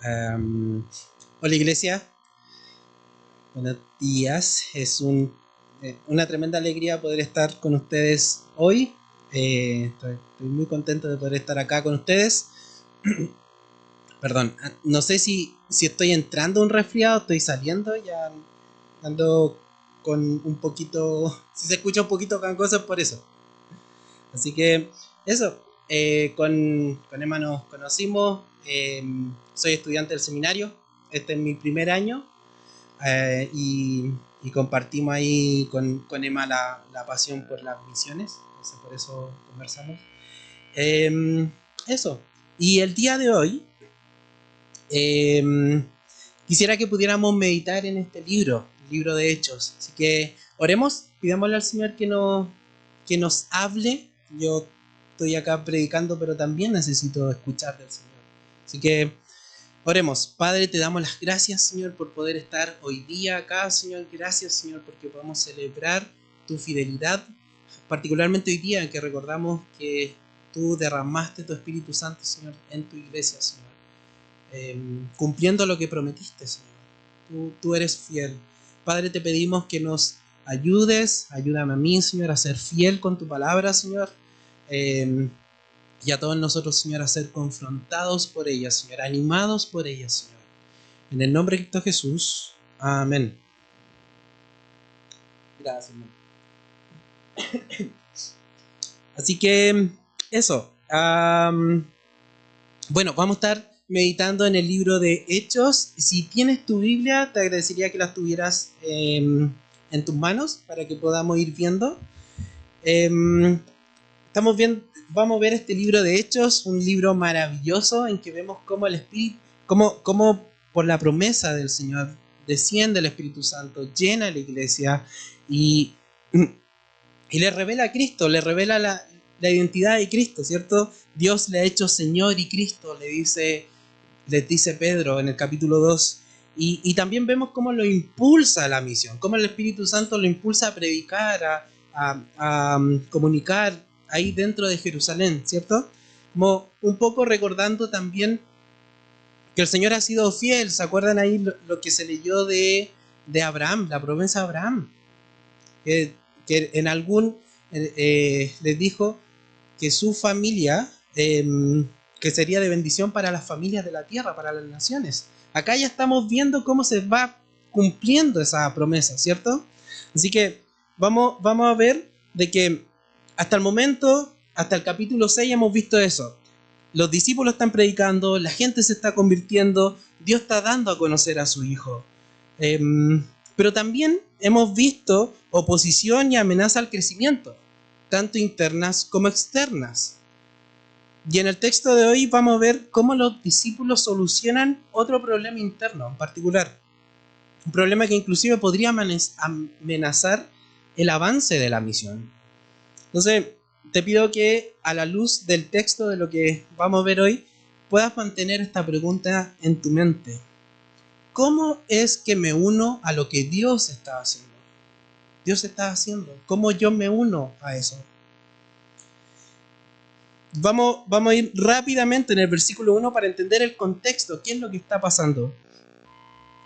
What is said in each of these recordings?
Hola iglesia, buenos días. Una tremenda alegría poder estar con ustedes hoy. Estoy muy contento de poder estar acá con ustedes. Perdón, no sé si estoy entrando a un resfriado, estoy saliendo, ya ando con un poquito, si se escucha un poquito gangoso es por eso. Así que eso, con Emma nos conocimos, soy estudiante del seminario, este es mi primer año. Eh, y, y compartimos ahí con Emma la pasión por las misiones, entonces por eso conversamos. Eh, Eso. Y el día de hoy eh, quisiera que pudiéramos meditar en este libro, el libro de Hechos. Así que oremos, pidámosle al Señor que nos hable. Yo estoy acá predicando, pero también necesito escuchar del Señor. Así que oremos. Padre, te damos las gracias, Señor, por poder estar hoy día acá, Señor. Gracias, Señor, porque podemos celebrar tu fidelidad, particularmente hoy día en que recordamos que tú derramaste tu Espíritu Santo, Señor, en tu iglesia, Señor, cumpliendo lo que prometiste, Señor. Tú eres fiel. Padre, te pedimos que nos ayúdame a mí, Señor, a ser fiel con tu palabra, Señor. Eh, y a todos nosotros, Señor, a ser confrontados por ella, Señor, animados por ella, Señor. En el nombre de Cristo Jesús. Amén. Gracias, hermano. Así que eso. Bueno, vamos a estar meditando en el libro de Hechos. Si tienes tu Biblia, te agradecería que la tuvieras en tus manos para que podamos ir viendo. Eh, Vamos a ver este libro de Hechos, un libro maravilloso en que vemos cómo el Espíritu, cómo por la promesa del Señor desciende el Espíritu Santo, llena la iglesia y, y le revela a Cristo, le revela la identidad de Cristo, ¿cierto? Dios le ha hecho Señor y Cristo, les dice Pedro en el capítulo 2. Y también vemos cómo lo impulsa a la misión, cómo el Espíritu Santo lo impulsa a predicar, a comunicar ahí dentro de Jerusalén, ¿cierto? Como un poco recordando también que el Señor ha sido fiel. ¿Se acuerdan ahí lo que se leyó de Abraham, la promesa de Abraham? Que, que en algún les dijo que su familia, que sería de bendición para las familias de la tierra, para las naciones. Acá ya estamos viendo cómo se va cumpliendo esa promesa, ¿cierto? Así que vamos a ver de que hasta el momento, hasta el capítulo 6 hemos visto eso. Los discípulos están predicando, la gente se está convirtiendo, Dios está dando a conocer a su Hijo. Eh, pero también hemos visto oposición y amenaza al crecimiento, tanto internas como externas. Y en el texto de hoy vamos a ver cómo los discípulos solucionan otro problema interno en particular. Un problema que inclusive podría amenazar el avance de la misión. Entonces, te pido que a la luz del texto de lo que vamos a ver hoy, puedas mantener esta pregunta en tu mente. ¿Cómo es que me uno a lo que Dios está haciendo? Dios está haciendo. ¿Cómo yo me uno a eso? Vamos a ir rápidamente en el versículo 1 para entender el contexto, qué es lo que está pasando.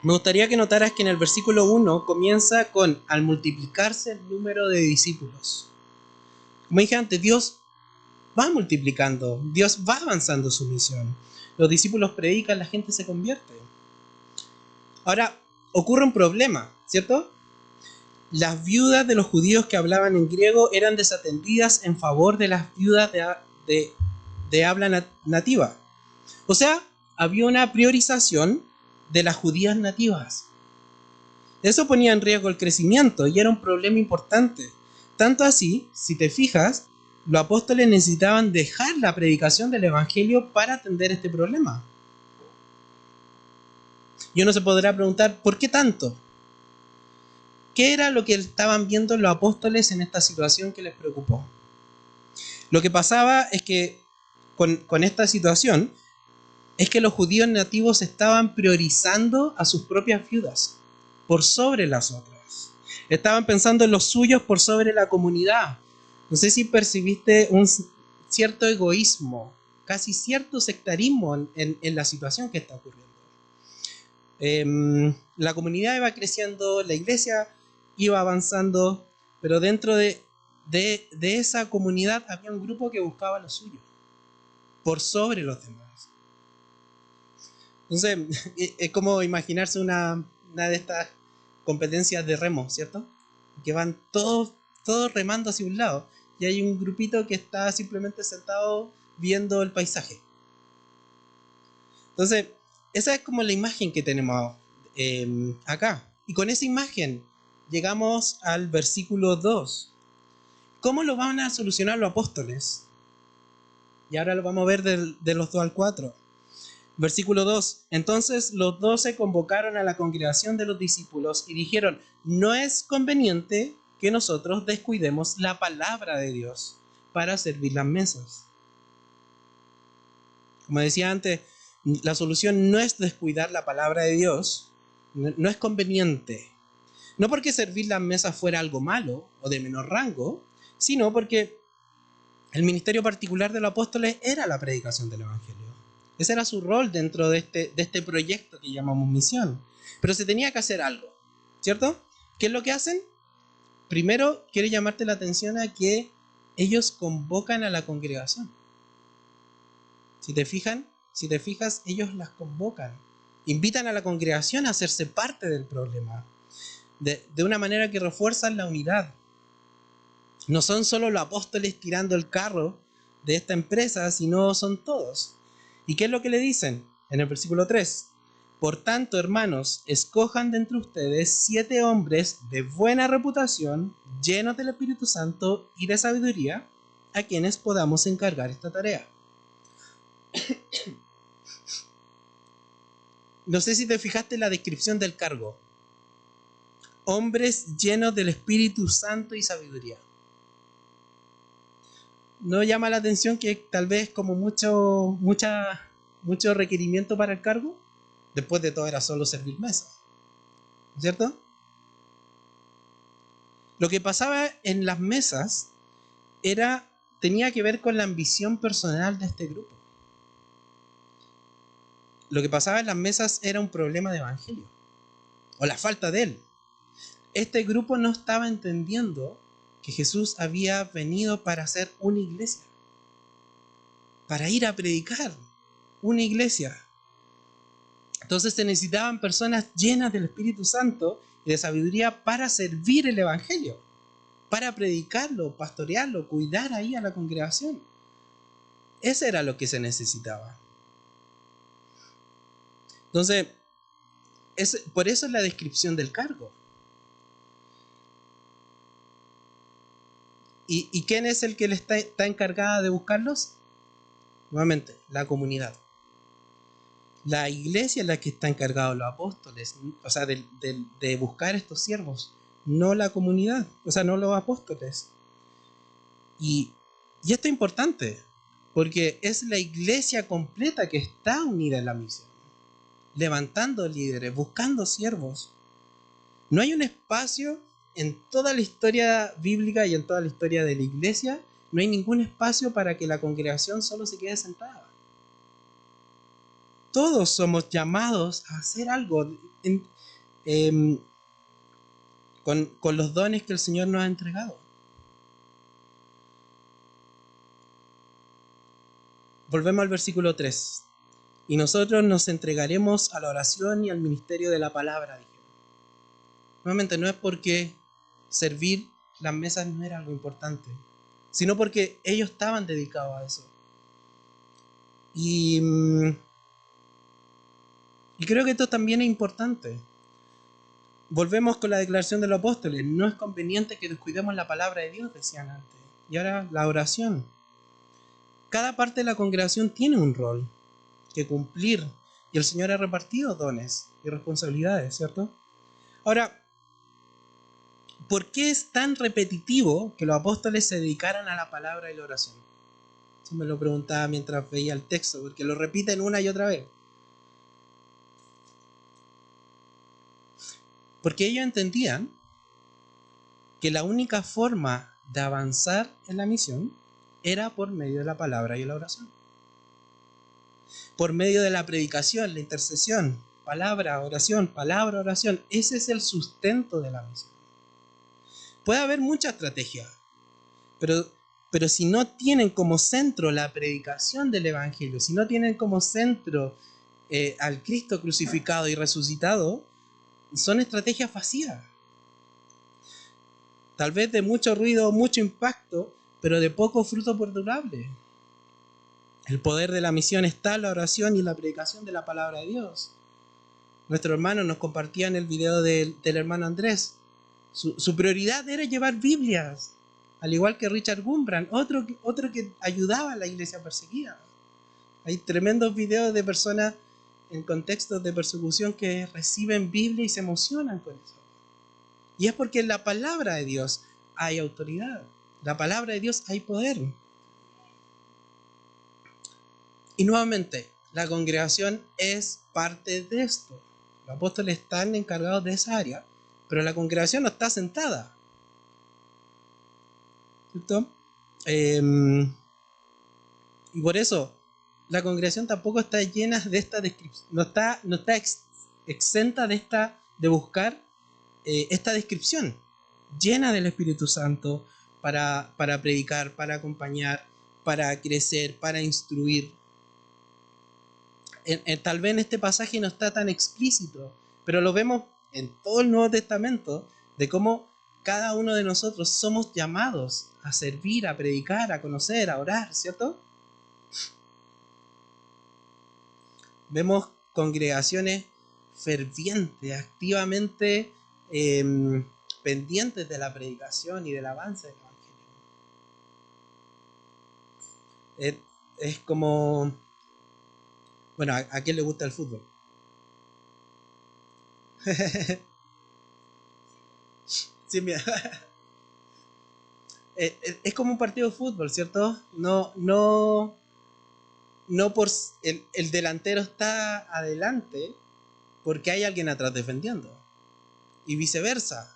Me gustaría que notaras que en el versículo 1 comienza con al multiplicarse el número de discípulos. Como dije antes, Dios va multiplicando, Dios va avanzando su misión. Los discípulos predican, la gente se convierte. Ahora, ocurre un problema, ¿cierto? Las viudas de los judíos que hablaban en griego eran desatendidas en favor de las viudas de habla nativa. O sea, había una priorización de las judías nativas. Eso ponía en riesgo el crecimiento y era un problema importante. Tanto así, si te fijas, los apóstoles necesitaban dejar la predicación del evangelio para atender este problema. Y uno se podrá preguntar, ¿por qué tanto? ¿Qué era lo que estaban viendo los apóstoles en esta situación que les preocupó? Lo que pasaba es que con esta situación es que los judíos nativos estaban priorizando a sus propias viudas por sobre las otras. Estaban pensando en los suyos por sobre la comunidad. No sé si percibiste un cierto egoísmo, casi cierto sectarismo en la situación que está ocurriendo. La comunidad iba creciendo, la iglesia iba avanzando, pero dentro de esa comunidad había un grupo que buscaba lo suyo, por sobre los demás. Entonces, es como imaginarse una de estas competencias de remo, ¿cierto? Que van todos remando hacia un lado, y hay un grupito que está simplemente sentado viendo el paisaje. Entonces, esa es como la imagen que tenemos acá. Y con esa imagen llegamos al versículo 2. ¿Cómo lo van a solucionar los apóstoles? Y ahora lo vamos a ver de los 2 al 4. Versículo 2. Entonces los 12 convocaron a la congregación de los discípulos y dijeron: no es conveniente que nosotros descuidemos la palabra de Dios para servir las mesas. Como decía antes, la solución no es descuidar la palabra de Dios, no es conveniente. No porque servir las mesas fuera algo malo o de menor rango, sino porque el ministerio particular de los apóstoles era la predicación del Evangelio. Ese era su rol dentro de este proyecto que llamamos misión. Pero se tenía que hacer algo, ¿cierto? ¿Qué es lo que hacen? Primero, quiero llamarte la atención a que ellos convocan a la congregación. Si te fijas, ellos las convocan. Invitan a la congregación a hacerse parte del problema. De una manera que refuerzan la unidad. No son solo los apóstoles tirando el carro de esta empresa, sino son todos. ¿Y qué es lo que le dicen? En el versículo 3. Por tanto, hermanos, escojan de entre ustedes 7 hombres de buena reputación, llenos del Espíritu Santo y de sabiduría, a quienes podamos encargar esta tarea. No sé si te fijaste en la descripción del cargo. Hombres llenos del Espíritu Santo y sabiduría. ¿No llama la atención que tal vez como mucho requerimiento para el cargo? Después de todo era solo servir mesas, ¿cierto? Lo que pasaba en las mesas tenía que ver con la ambición personal de este grupo. Lo que pasaba en las mesas era un problema de evangelio, o la falta de él. Este grupo no estaba entendiendo que Jesús había venido para hacer una iglesia, para ir a predicar una iglesia. Entonces se necesitaban personas llenas del Espíritu Santo y de sabiduría para servir el Evangelio, para predicarlo, pastorearlo, cuidar ahí a la congregación. Eso era lo que se necesitaba. Entonces, por eso es la descripción del cargo. ¿Y quién es el que le está encargada de buscarlos? Nuevamente, la comunidad. La iglesia es la que está encargada de los apóstoles, o sea, de buscar estos siervos, no la comunidad, o sea, no los apóstoles. Y esto es importante, porque es la iglesia completa que está unida en la misión, levantando líderes, buscando siervos. No hay un espacio en toda la historia bíblica y en toda la historia de la iglesia, no hay ningún espacio para que la congregación solo se quede sentada. Todos somos llamados a hacer algo con los dones que el Señor nos ha entregado. Volvemos al versículo 3. Y nosotros nos entregaremos a la oración y al ministerio de la palabra, dijeron. Nuevamente, no es porque servir las mesas no era algo importante, sino porque ellos estaban dedicados a eso. Y creo que esto también es importante. Volvemos con la declaración de los apóstoles. No es conveniente que descuidemos la palabra de Dios, decían antes. Y ahora la oración. Cada parte de la congregación tiene un rol que cumplir. Y el Señor ha repartido dones y responsabilidades, ¿cierto? Ahora, ¿por qué es tan repetitivo que los apóstoles se dedicaran a la palabra y la oración? Eso me lo preguntaba mientras veía el texto, porque lo repiten una y otra vez. Porque ellos entendían que la única forma de avanzar en la misión era por medio de la palabra y la oración. Por medio de la predicación, la intercesión. palabra, oración, palabra, oración. Ese es el sustento de la misión. Puede haber mucha estrategia, pero si no tienen como centro la predicación del Evangelio, si no tienen como centro al Cristo crucificado y resucitado, son estrategias vacías. Tal vez de mucho ruido, mucho impacto, pero de poco fruto perdurable. El poder de la misión está en la oración y la predicación de la palabra de Dios. Nuestro hermano nos compartía en el video del hermano Andrés. Su prioridad era llevar Biblias, al igual que Richard Gumbrand, otro que ayudaba a la iglesia perseguida. Hay tremendos videos de personas en contextos de persecución que reciben Biblia y se emocionan con eso. Y es porque en la palabra de Dios hay autoridad. La palabra de Dios hay poder. Y nuevamente, la congregación es parte de esto. Los apóstoles están encargados de esa área, pero la congregación no está sentada. ¿Cierto? Y por eso, la congregación tampoco está llena de esta descripción, no está exenta de buscar esta descripción, llena del Espíritu Santo para predicar, para acompañar, para crecer, para instruir. Tal vez en este pasaje no está tan explícito, pero lo vemos en todo el Nuevo Testamento, de cómo cada uno de nosotros somos llamados a servir, a predicar, a conocer, a orar, ¿cierto? Vemos congregaciones fervientes, activamente pendientes de la predicación y del avance del Evangelio. Es como... Bueno, ¿a quién le gusta el fútbol? Sí, mira. Es como un partido de fútbol, ¿cierto? No por el delantero está adelante porque hay alguien atrás defendiendo. Y viceversa.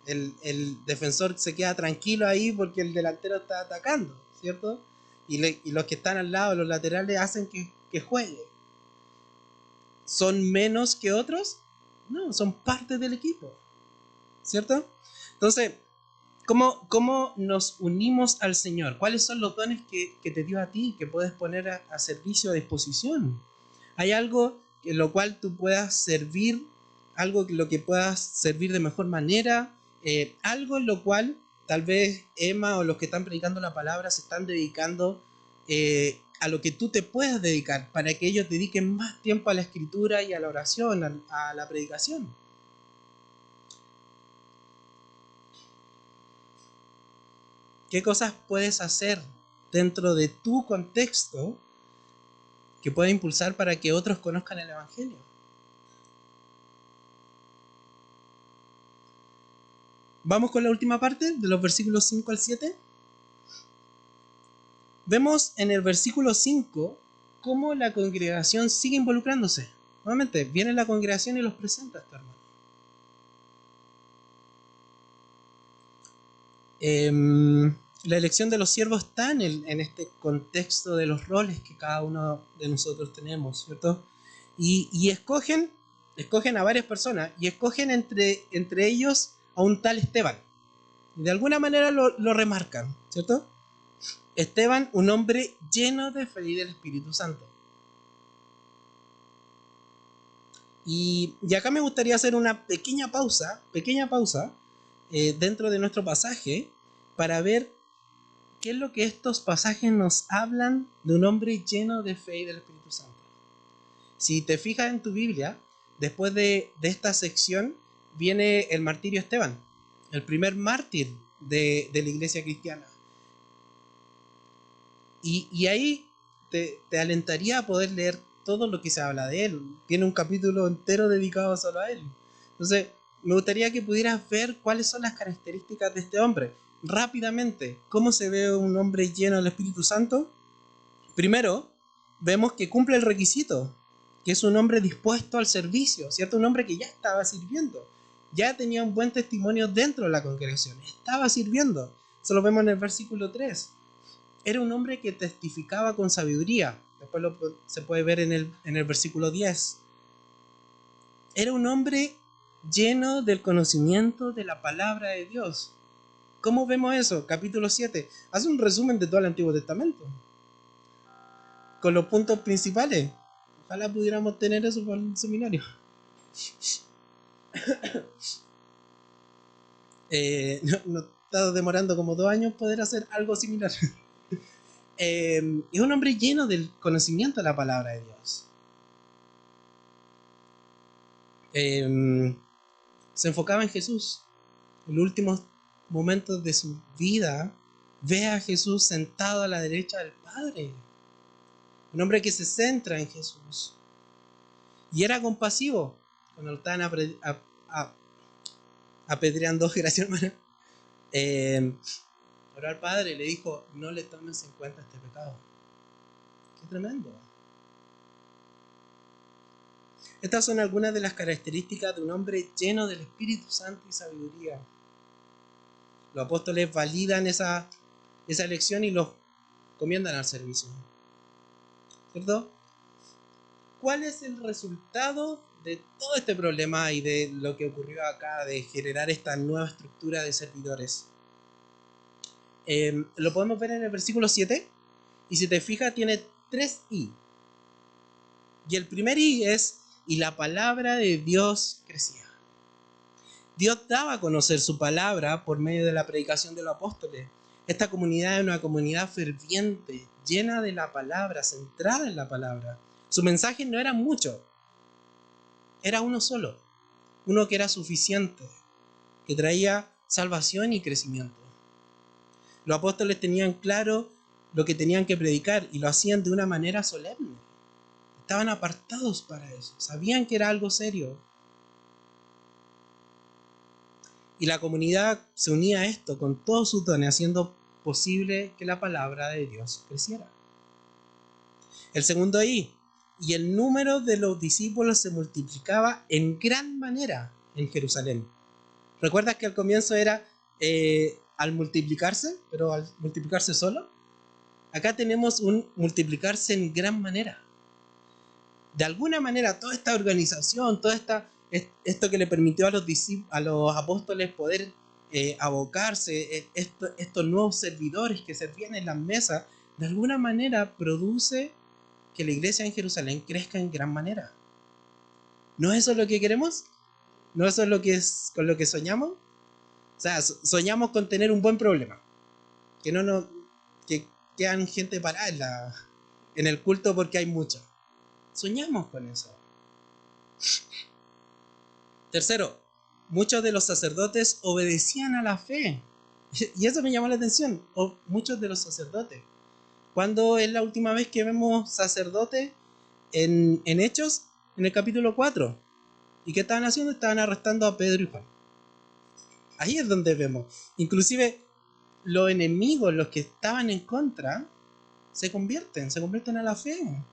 El defensor se queda tranquilo ahí porque el delantero está atacando, ¿cierto? Y los que están al lado, los laterales, hacen que juegue. ¿Son menos que otros? No, son parte del equipo, ¿cierto? Entonces, ¿cómo nos unimos al Señor? ¿Cuáles son los dones que te dio a ti, que puedes poner a servicio, a disposición? ¿Hay algo en lo cual tú puedas servir, algo en lo que puedas servir de mejor manera? Algo en lo cual tal vez Emma o los que están predicando la palabra se están dedicando a lo que tú te puedas dedicar, para que ellos dediquen más tiempo a la escritura y a la oración, a la predicación. ¿Qué cosas puedes hacer dentro de tu contexto que pueda impulsar para que otros conozcan el Evangelio? Vamos con la última parte, de los versículos 5 al 7. Vemos en el versículo 5 cómo la congregación sigue involucrándose. Nuevamente, viene la congregación y los presenta a este hermano. La elección de los siervos está en este contexto de los roles que cada uno de nosotros tenemos, ¿cierto? Y escogen a varias personas y escogen entre ellos a un tal Esteban. De alguna manera lo remarcan, ¿cierto? Esteban, un hombre lleno de fe y del Espíritu Santo. Y acá me gustaría hacer una pequeña pausa dentro de nuestro pasaje para ver qué es lo que estos pasajes nos hablan de un hombre lleno de fe y del Espíritu Santo. Si te fijas en tu Biblia, después de esta sección viene el martirio Esteban, el primer mártir de la iglesia cristiana. Y ahí te alentaría a poder leer todo lo que se habla de él. Tiene un capítulo entero dedicado solo a él. Entonces, me gustaría que pudieras ver cuáles son las características de este hombre. Rápidamente, ¿cómo se ve un hombre lleno del Espíritu Santo? Primero, vemos que cumple el requisito, que es un hombre dispuesto al servicio, ¿cierto? Un hombre que ya estaba sirviendo, ya tenía un buen testimonio dentro de la congregación, estaba sirviendo. Eso lo vemos en el versículo 3. Era un hombre que testificaba con sabiduría. Después se puede ver en el versículo 10. Era un hombre lleno del conocimiento de la palabra de Dios. ¿Cómo vemos eso? Capítulo 7. Hace un resumen de todo el Antiguo Testamento, con los puntos principales. Ojalá pudiéramos tener eso para el seminario. Nos está demorando como 2 años poder hacer algo similar. Es un hombre lleno del conocimiento de la palabra de Dios. Se enfocaba en Jesús. En los últimos momentos de su vida, ve a Jesús sentado a la derecha del Padre. Un hombre que se centra en Jesús. Y era compasivo cuando lo estaban apedreando, gracias hermano. Oró al Padre y le dijo: no le tomes en cuenta este pecado. Qué tremendo. Estas son algunas de las características de un hombre lleno del Espíritu Santo y sabiduría. Los apóstoles validan esa elección y los comiendan al servicio. ¿Cierto? ¿Cuál es el resultado de todo este problema y de lo que ocurrió acá, de generar esta nueva estructura de servidores? Lo podemos ver en el versículo 7. Y si te fijas, tiene 3 I. Y el primer I es: y la palabra de Dios crecía. Dios daba a conocer su palabra por medio de la predicación de los apóstoles. Esta comunidad es una comunidad ferviente, llena de la palabra, centrada en la palabra. Su mensaje no era mucho, era uno solo, uno que era suficiente, que traía salvación y crecimiento. Los apóstoles tenían claro lo que tenían que predicar y lo hacían de una manera solemne. Estaban apartados para eso, sabían que era algo serio. Y la comunidad se unía a esto con todos sus dones, haciendo posible que la palabra de Dios creciera. El segundo I: y el número de los discípulos se multiplicaba en gran manera en Jerusalén. ¿Recuerdas que al comienzo era al multiplicarse, pero al multiplicarse solo? Acá tenemos un multiplicarse en gran manera. De alguna manera, toda esta organización, esto que le permitió a los apóstoles poder abocarse, estos nuevos servidores que servían en las mesas, de alguna manera produce que la iglesia en Jerusalén crezca en gran manera. ¿No es eso lo que queremos? ¿No eso es con lo que soñamos? O sea, soñamos con tener un buen problema. Que quedan gente parada en el culto porque hay mucho. Soñamos con eso. Tercero, muchos de los sacerdotes obedecían a la fe. Y eso me llamó la atención. Muchos de los sacerdotes. ¿Cuándo es la última vez que vemos sacerdotes en Hechos? En el capítulo 4. ¿Y qué estaban haciendo? Estaban arrestando a Pedro y Juan. Ahí es donde vemos. Inclusive los enemigos, los que estaban en contra, se convierten a la fe.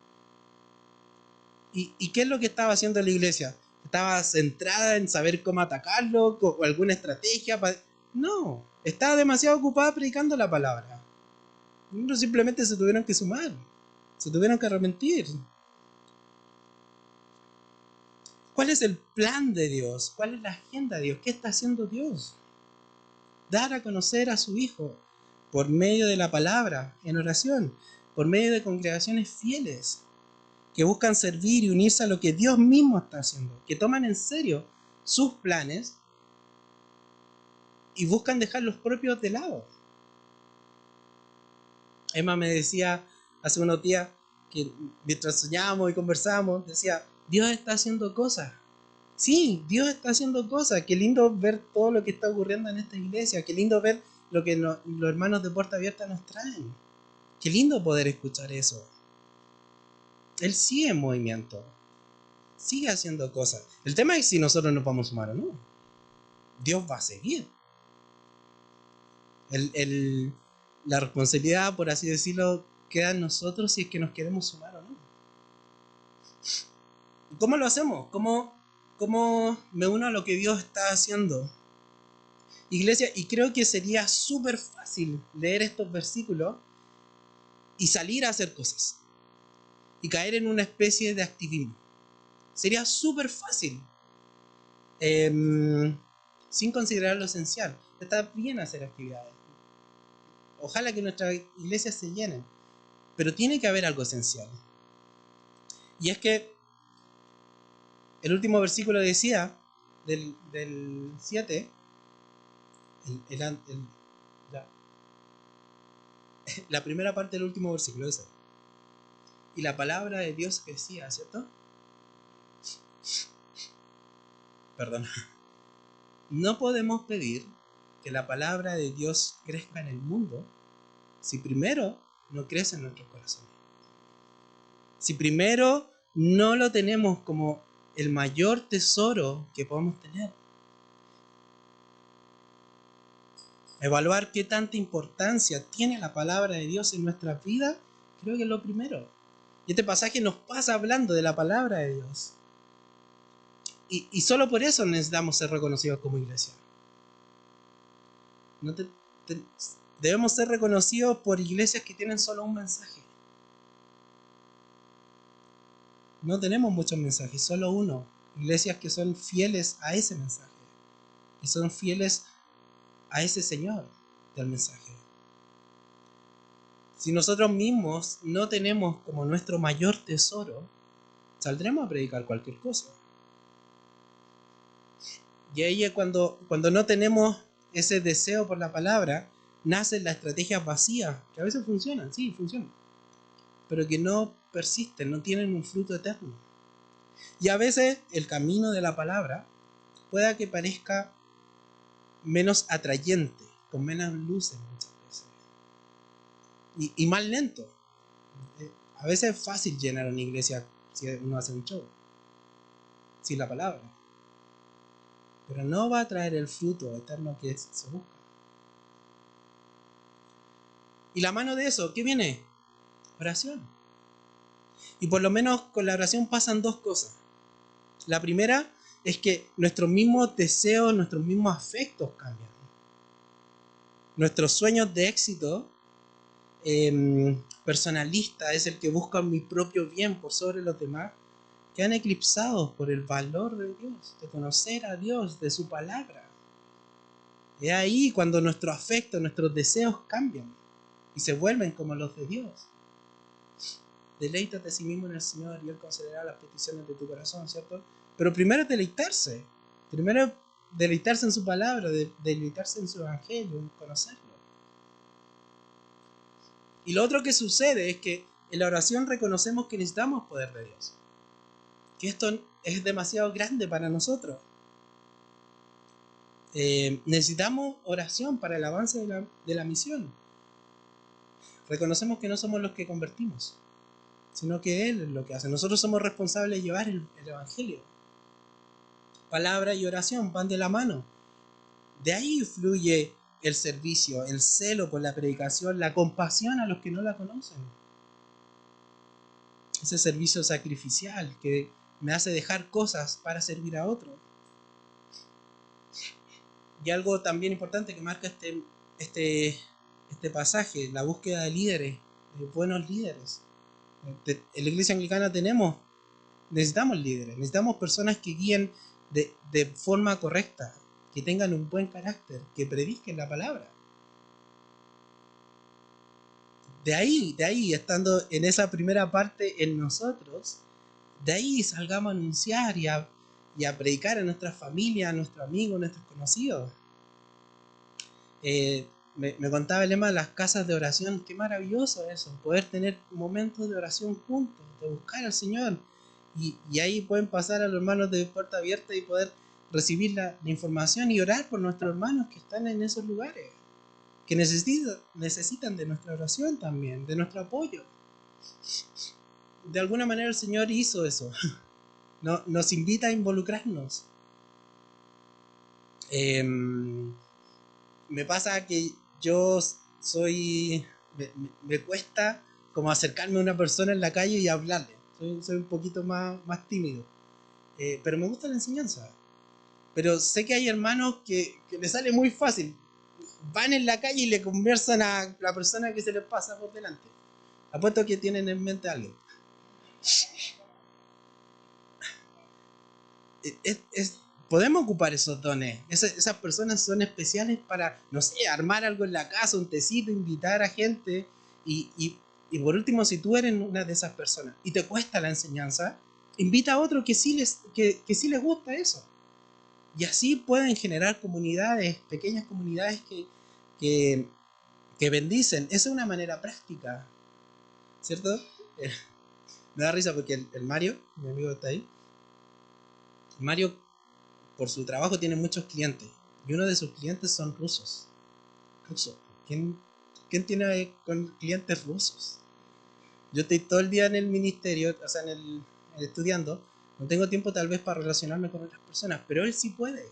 ¿Y qué es lo que estaba haciendo la iglesia? ¿Estaba centrada en saber cómo atacarlo o alguna estrategia? No, estaba demasiado ocupada predicando la palabra. No, simplemente se tuvieron que sumar, se tuvieron que arrepentir. ¿Cuál es el plan de Dios? ¿Cuál es la agenda de Dios? ¿Qué está haciendo Dios? Dar a conocer a su Hijo por medio de la palabra, en oración, por medio de congregaciones fieles que buscan servir y unirse a lo que Dios mismo está haciendo, que toman en serio sus planes y buscan dejar los propios de lado. Emma me decía hace unos días que mientras soñábamos y conversábamos, decía: Dios está haciendo cosas. Sí, Dios está haciendo cosas. Qué lindo ver todo lo que está ocurriendo en esta iglesia. Qué lindo ver lo que los hermanos de Puerta Abierta nos traen. Qué lindo poder escuchar eso. Él sigue en movimiento, sigue haciendo cosas. El tema es si nosotros nos vamos a sumar o no. Dios va a seguir. La responsabilidad, por así decirlo, queda en nosotros si es que nos queremos sumar o no. ¿Cómo lo hacemos? ¿Cómo me uno a lo que Dios está haciendo? Iglesia, y creo que sería súper fácil leer estos versículos y salir a hacer cosas y caer en una especie de activismo. Sería súper fácil. sin considerar lo esencial. Está bien hacer actividades. Ojalá que nuestras iglesias se llenen, pero tiene que haber algo esencial. Y es que el último versículo decía, del 7, la primera parte del último versículo ese. Y la palabra de Dios crecía, ¿cierto? Perdón. No podemos pedir que la palabra de Dios crezca en el mundo si primero no crece en nuestros corazones. Si primero no lo tenemos como el mayor tesoro que podemos tener. Evaluar qué tanta importancia tiene la palabra de Dios en nuestra vida, creo que es lo primero. Y este pasaje nos pasa hablando de la palabra de Dios. Y solo por eso necesitamos ser reconocidos como iglesia. Debemos ser reconocidos por iglesias que tienen solo un mensaje. No tenemos muchos mensajes, solo uno. Iglesias que son fieles a ese mensaje, que son fieles a ese Señor del mensaje. Si nosotros mismos no tenemos como nuestro mayor tesoro, saldremos a predicar cualquier cosa. Y ahí es cuando no tenemos ese deseo por la palabra, nacen las estrategias vacías, que a veces funcionan, sí, funcionan, pero que no persisten, no tienen un fruto eterno. Y a veces el camino de la palabra pueda que parezca menos atrayente, con menos luces muchas veces, y más lento. A veces es fácil llenar una iglesia si uno hace un show, sin la palabra, pero no va a traer el fruto eterno que se busca. Y la mano de eso, ¿qué viene? Oración. Y por lo menos con la oración pasan dos cosas. La primera es que nuestros mismos deseos, nuestros mismos afectos cambian. Nuestros sueños de éxito personalista, es el que busca mi propio bien por sobre los demás, quedan eclipsados por el valor de Dios, de conocer a Dios, de su palabra. Es ahí cuando nuestros afectos, nuestros deseos cambian y se vuelven como los de Dios. Deleítate a sí mismo en el Señor y Él concederá las peticiones de tu corazón, ¿cierto? Pero primero es deleitarse. Primero deleitarse en su palabra, deleitarse en su evangelio, en conocerlo. Y lo otro que sucede es que en la oración reconocemos que necesitamos poder de Dios. Que esto es demasiado grande para nosotros. Necesitamos oración para el avance de la misión. Reconocemos que no somos los que convertimos, sino que Él es lo que hace. Nosotros somos responsables de llevar el evangelio. Palabra y oración van de la mano. De ahí fluye el servicio, el celo por la predicación, la compasión a los que no la conocen. Ese servicio sacrificial que me hace dejar cosas para servir a otros. Y algo también importante que marca este pasaje, la búsqueda de líderes, de buenos líderes. En la iglesia anglicana necesitamos líderes, necesitamos personas que guíen de forma correcta, que tengan un buen carácter, que prediquen la palabra. De ahí, estando en esa primera parte en nosotros, de ahí salgamos a anunciar y a predicar a nuestra familia, a nuestros amigos, a nuestros conocidos. Me contaba el lema de las casas de oración. Qué maravilloso eso, poder tener momentos de oración juntos, de buscar al Señor. Y ahí pueden pasar a los hermanos de puerta abierta y poder recibir la información y orar por nuestros hermanos que están en esos lugares, que necesitan de nuestra oración también, de nuestro apoyo. De alguna manera el Señor hizo eso. Nos invita a involucrarnos. Me pasa que yo me cuesta como acercarme a una persona en la calle y hablarle. Soy un poquito más tímido. Pero me gusta la enseñanza. Pero sé que hay hermanos que les sale muy fácil. Van en la calle y le conversan a la persona que se les pasa por delante. Apuesto que tienen en mente a alguien. Es podemos ocupar esos dones. Esas personas son especiales para, no sé, armar algo en la casa, un tecito, invitar a gente. Y por último, si tú eres una de esas personas y te cuesta la enseñanza, invita a otro que sí les gusta eso. Y así pueden generar comunidades, pequeñas comunidades que, que bendicen. Esa es una manera práctica, ¿cierto? Me da risa porque el Mario, mi amigo que está ahí, Mario por su trabajo tiene muchos clientes y uno de sus clientes son rusos. Rusos. ¿Quién tiene con clientes rusos? Yo estoy todo el día en el ministerio, o sea, estudiando. No tengo tiempo tal vez para relacionarme con otras personas, pero él sí puede.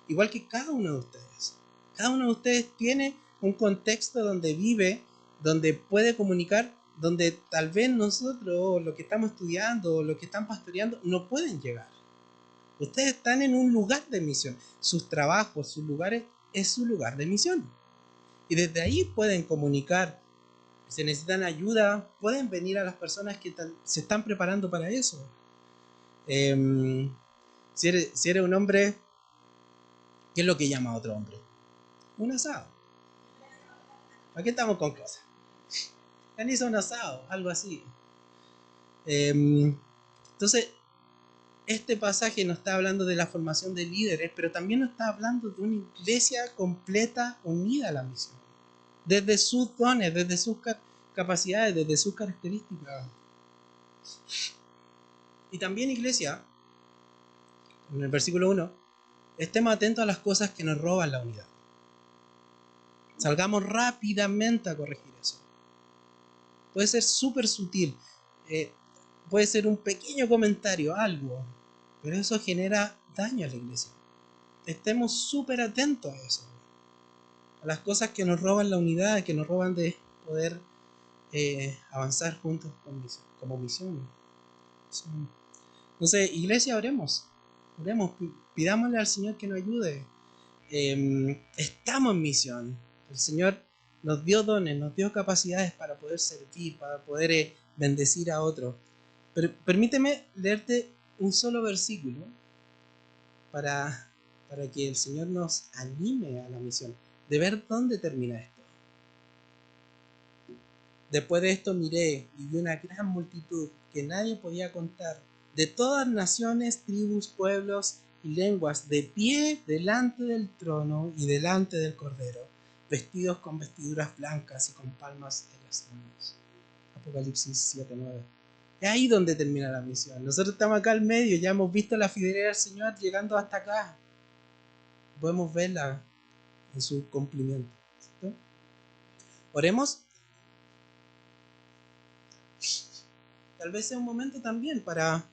Igual que cada uno de ustedes. Cada uno de ustedes tiene un contexto donde vive, donde puede comunicar, donde tal vez nosotros, los que estamos estudiando, los que están pastoreando, no pueden llegar. Ustedes están en un lugar de misión. Sus trabajos, sus lugares, es su lugar de misión. Y desde ahí pueden comunicar. Si necesitan ayuda, pueden venir a las personas que se están preparando para eso. Si eres un hombre, ¿qué es lo que llama a otro hombre? Un asado. ¿Para qué estamos con cosas? Organiza un asado, algo así. Entonces, este pasaje nos está hablando de la formación de líderes, pero también nos está hablando de una iglesia completa unida a la misión. Desde sus dones, desde sus capacidades, desde sus características. Y también, iglesia, en el versículo 1, estemos atentos a las cosas que nos roban la unidad. Salgamos rápidamente a corregir eso. Puede ser súper sutil, puede ser un pequeño comentario, algo, pero eso genera daño a la iglesia. Estemos súper atentos a eso, a las cosas que nos roban la unidad, que nos roban de poder avanzar juntos como misión. Entonces, iglesia, oremos, pidámosle al Señor que nos ayude. Estamos en misión. El Señor nos dio dones, nos dio capacidades para poder servir, para poder bendecir a otros. Pero permíteme leerte un solo versículo para que el Señor nos anime a la misión, de ver dónde termina esto. Después de esto miré y vi una gran multitud que nadie podía contar, de todas naciones, tribus, pueblos y lenguas, de pie delante del trono y delante del Cordero, vestidos con vestiduras blancas y con palmas en las manos. Apocalipsis 7:9. Es ahí donde termina la misión. Nosotros estamos acá al medio, ya hemos visto la fidelidad del Señor llegando hasta acá. Podemos verla en su cumplimiento. ¿Cierto? Oremos. Tal vez sea un momento también para